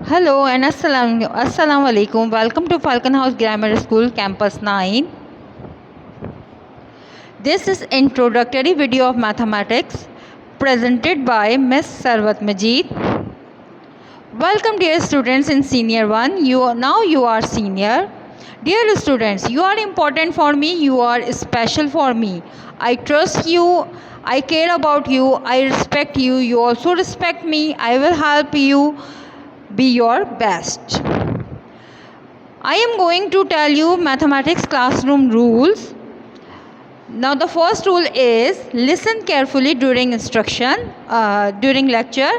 Hello and assalamu alaikum. Welcome to Falcon House Grammar School Campus 9. This is introductory video of mathematics presented by Miss Sarwat Majid. Welcome dear students in senior 1. You are senior. Dear students, you are important for me. You are special for me. I trust you. I care about you. I respect you. You also respect me. I will help you be your best. I am going to tell you mathematics classroom rules. Now the first rule is listen carefully during during lecture.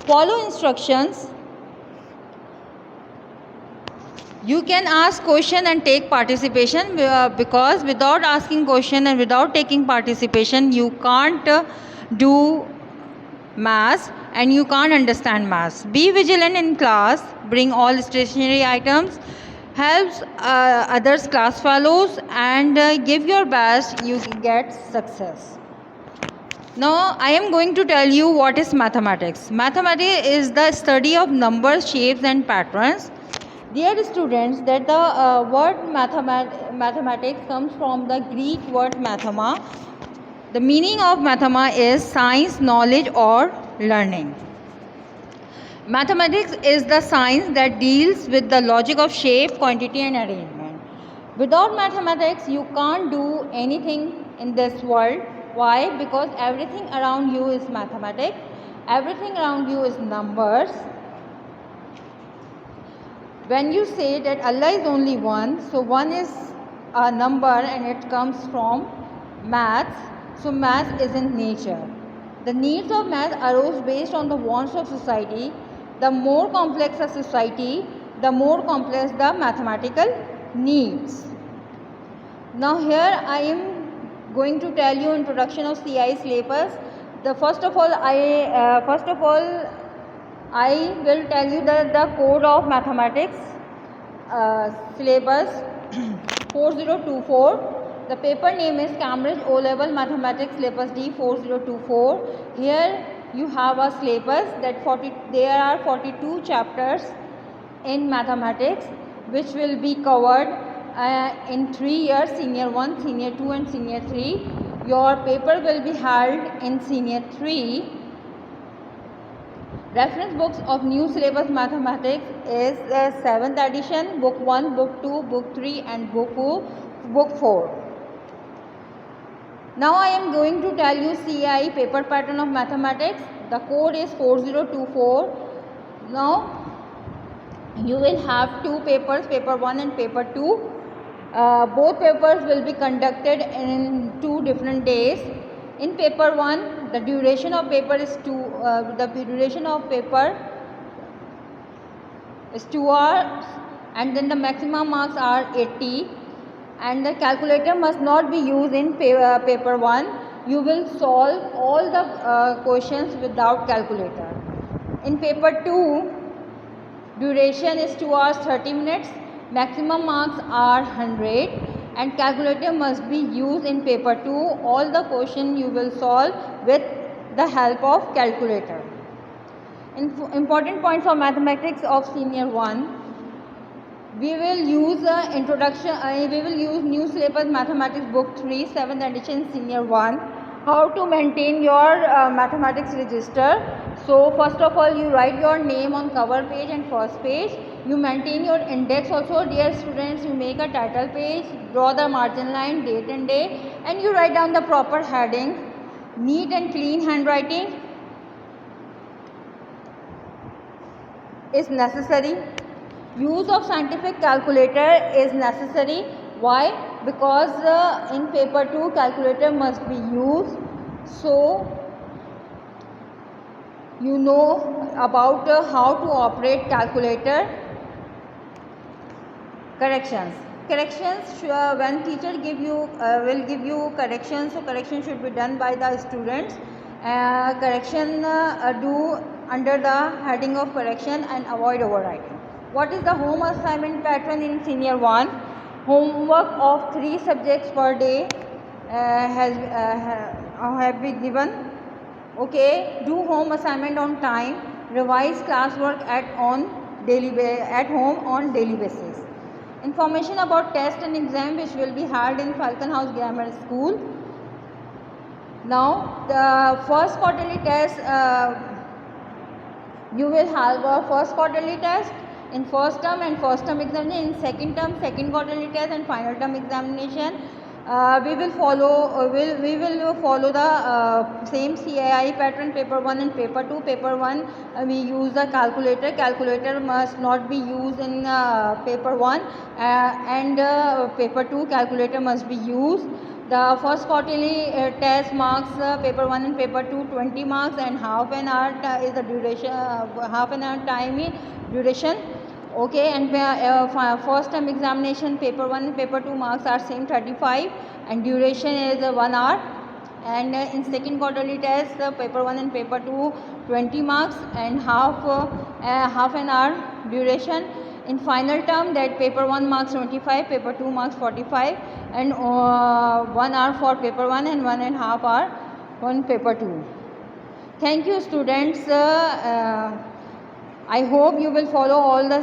Follow instructions. You can ask question and take participation because without asking question and without taking participation you can't do maths and you can't understand maths. Be vigilant in class. Bring all stationery items. Helps others class fellows and give your best, you get success. Now I am going to tell you what is mathematics. Mathematics is the study of numbers, shapes and patterns. Dear students, that the word mathematics comes from the Greek word mathema. The meaning of mathema is science, knowledge or learning. Mathematics is the science that deals with the logic of shape, quantity and arrangement. Without mathematics, you can't do anything in this world. Why? Because everything around you is mathematics. Everything around you is numbers. When you say that Allah is only one, so one is a number and it comes from maths. So math is in nature. The needs of math arose based on the wants of society. The more complex a society, the more complex the mathematical needs. Now here I am going to tell you introduction of CI syllabus. First of all I will tell you the code of mathematics syllabus 4024. The paper name is Cambridge O-Level Mathematics Syllabus D 4024. Here you have a syllabus that there are 42 chapters in mathematics which will be covered in 3 years, senior 1, senior 2 and senior 3. Your paper will be held in senior 3. Reference books of new syllabus mathematics is 7th edition, book 1, book 2, book 3 and book 4. Now I am going to tell you CI paper pattern of mathematics. The code is 4024. Now you will have two papers, paper 1 and paper 2. Both papers will be conducted in 2 different days. In paper 1, the duration of paper is 2 hours and then the maximum marks are 80. And the calculator must not be used in paper 1. You will solve all the questions without calculator. In paper 2, duration is 2 hours 30 minutes. Maximum marks are 100 and calculator must be used in paper 2. All the questions you will solve with the help of calculator. Important points for mathematics of senior 1. We will use we will use new syllabus mathematics book 3, 7th edition senior 1. How to maintain your mathematics register. So first of all you write your name on cover page and first page. You maintain your index also. Dear students, you make a title page, draw the margin line, date and day and you write down the proper headings. Neat and clean handwriting is necessary. Use of scientific calculator is necessary. Why? Because in paper 2 calculator must be used. So you know about how to operate calculator. Corrections. When teacher will give you corrections, so correction should be done by the students. Correction do under the heading of correction and avoid overwriting. What is the home assignment pattern in senior 1? Homework of 3 subjects per day have been given. Okay, do home assignment on time. Revise classwork on at home on daily basis. Information about test and exam which will be held in Falcon House Grammar School. Now the first quarterly test, you will have a first quarterly test in first term and first term examination. In second term, second quarterly test and final term examination. We will follow the same CII pattern, paper 1 and paper 2. Paper 1 we use the calculator. Calculator must not be used in paper 1 and paper 2 calculator must be used. The first quarterly test marks paper 1 and paper 2 20 marks and half an hour is the duration, half an hour time duration. Okay, and first term examination paper 1 and paper 2 marks are same 35 and duration is 1 hour. And in second quarterly test paper 1 and paper 2 20 marks and half an hour duration. In final term that paper 1 marks 25, paper 2 marks 45 and 1 hour for paper 1 and 1.5 hour on paper 2. Thank you students. I hope you will follow all the